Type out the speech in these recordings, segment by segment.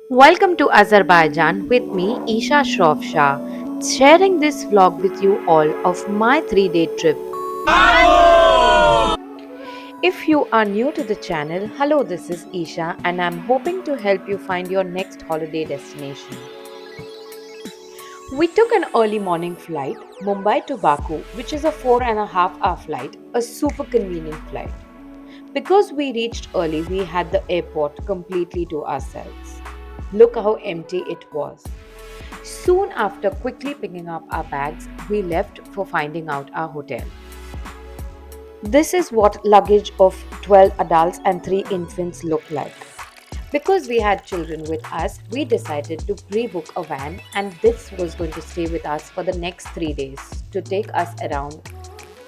Welcome to Azerbaijan with me, Isha Shroff Shah, sharing this vlog with you all of my 3-day trip. If you are new to the channel, hello, this is Isha, and I'm hoping to help you find your next holiday destination. We took an early morning flight, Mumbai to Baku, which is a 4.5 hour flight, a super convenient flight. Because we reached early, we had the airport completely to ourselves. Look how empty it was. Soon after quickly picking up our bags, we left for finding out our hotel. This is what luggage of 12 adults and 3 infants look like. Because we had children with us, we decided to pre-book a van and this was going to stay with us for the next 3 days to take us around.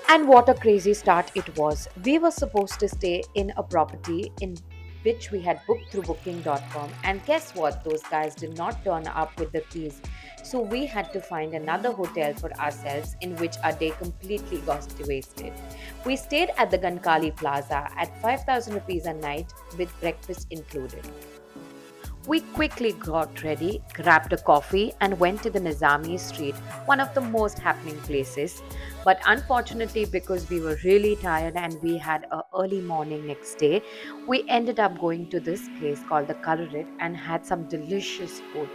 And what a crazy start it was. We were supposed to stay in a property in which we had booked through booking.com, and guess what? Those guys did not turn up with the keys. So we had to find another hotel for ourselves, in which our day completely got wasted. We stayed at the Gankali Plaza at 5,000 rupees a night with breakfast included. We quickly got ready, grabbed a coffee, and went to the Nizami Street, one of the most happening places. But unfortunately, because we were really tired and we had a early morning next day, we ended up going to this place called the Colorit and had some delicious food.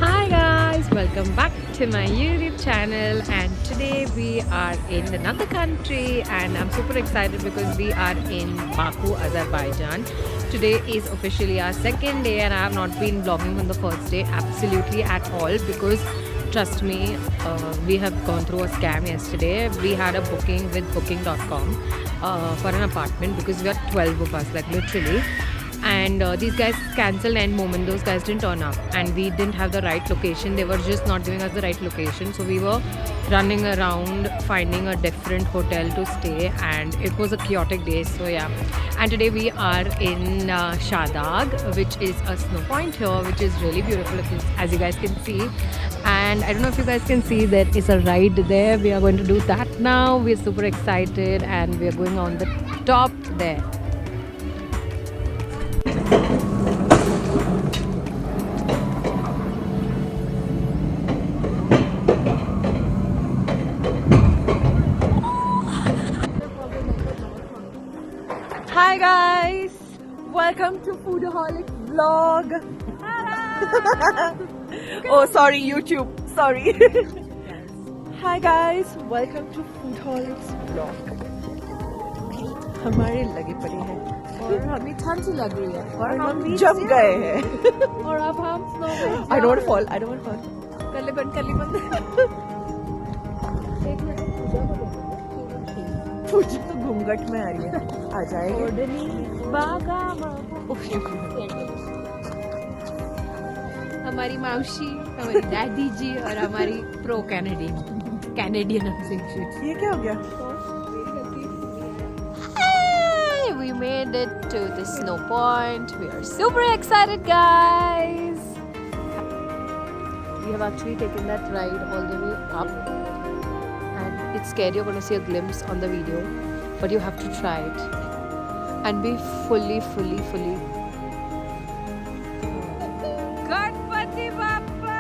Hi guys, welcome back to my YouTube channel, and today we are in another country and I'm super excited because we are in Baku, Azerbaijan. Today is officially our second day and I have not been vlogging on the first day absolutely at all because trust me, we have gone through a scam yesterday. We had a booking with booking.com for an apartment because we are 12 of us, like literally, and these guys cancelled end moment. Those guys didn't turn up and we didn't have the right location. They were just not giving us the right location, so we were running around finding a different hotel to stay and it was a chaotic day. So yeah, and today we are in Shahdag, which is a snow point here, which is really beautiful as you guys can see. And I don't know if you guys can see, there is a ride there. We are going to do that now. We're super excited and we are going on the top there. Hi guys, welcome to Foodaholic vlog. Oh sorry YouTube, sorry. Hi guys, welcome to Foodaholics vlog. हमारे लगे पड़े हैं और हमें ठंड सी लग रही है और हम जम गए हैं. और अब हम स्नो में I don't fall, I don't fall. कर ले बंद एक मिनट पूजा तो घूंघट में आ रही है, आ जाएगी. ओढ़नी बागा हमारी मौसी, हमारी दादी जी और हमारी प्रो कैनेडियन ये क्या हो गया? We made it to the snow point. We are super excited, guys. We have actually taken that ride all the way up, and it's scary. You're going to see a glimpse on the video, but you have to try it and be fully Ganpati Bappa.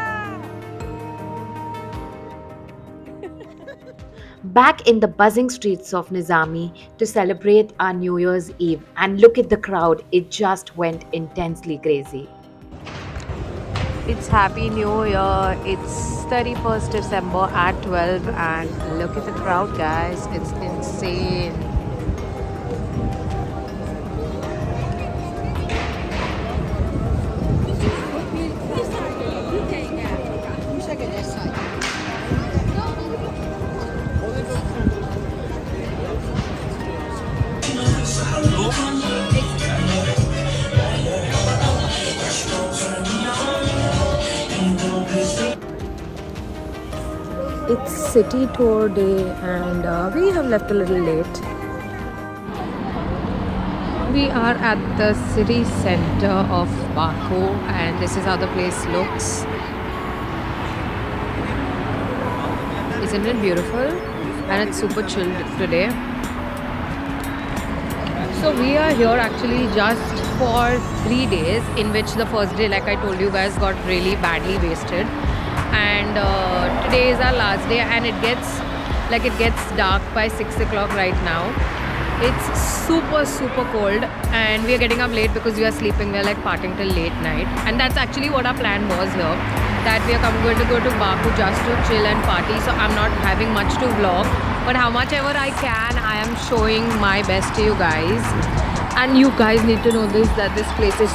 Back in the buzzing streets of Nizami to celebrate our New Year's Eve, and look at the crowd, it just went intensely crazy. It's Happy New Year. It's 31st December at 12 and look at the crowd, guys. It's insane. It's city tour day and we have left a little late. We are at the city center of Baku and this is how the place looks. Isn't it beautiful? And it's super chilled today. So we are here actually just for 3 days, in which the first day, like I told you guys, got really badly wasted. And today is our last day, and it gets dark by 6 o'clock right now. It's super cold, and we are getting up late because we are sleeping. We're like partying till late night, and that's actually what our plan was here. That we are going to go to Baku just to chill and party. So I'm not having much to vlog, but how much ever I can, I am showing my best to you guys. And you guys need to know this, that this place is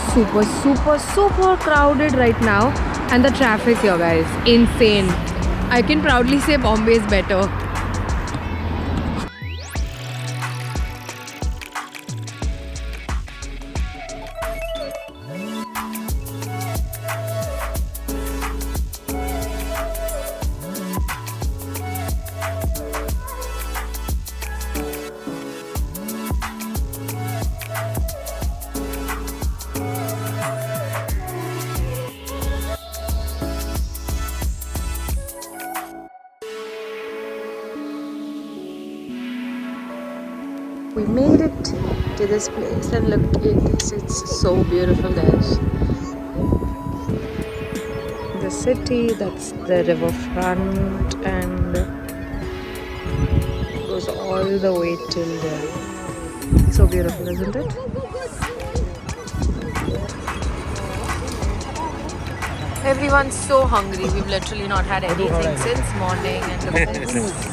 super crowded right now, and the traffic here, guys, insane. I can proudly say Bombay is better. We made it to this place and look at this, it's so beautiful guys. The city, that's the riverfront and goes all the way till there. So beautiful, isn't it? Everyone's so hungry. We've literally not had anything since morning and look at this.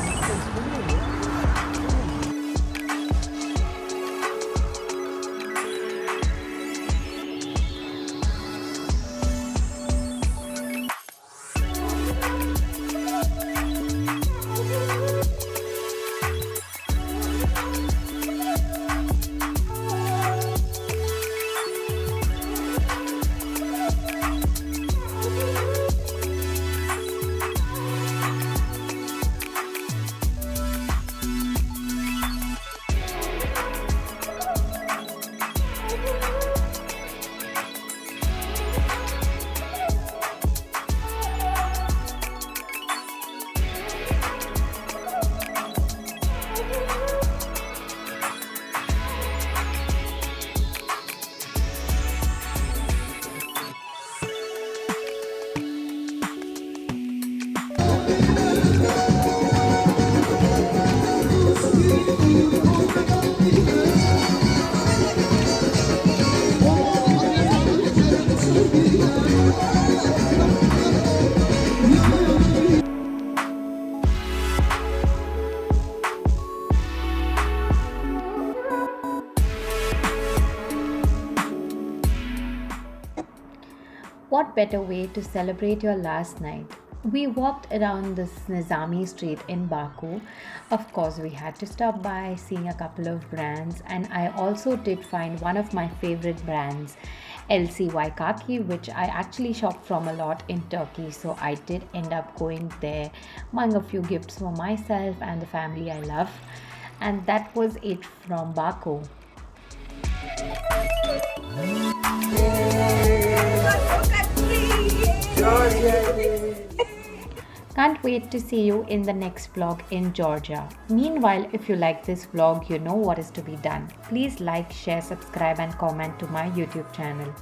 What better way to celebrate your last night? We walked around this Nizami street in Baku. Of course, we had to stop by seeing a couple of brands, and I also did find one of my favorite brands, LCY Kaki, which I actually shop from a lot in Turkey. So I did end up going there, buying a few gifts for myself and the family I love. And that was it from Baku. Can't wait to see you in the next vlog in Georgia. Meanwhile, if you like this vlog, you know what is to be done. Please like, share, subscribe and comment to my YouTube channel.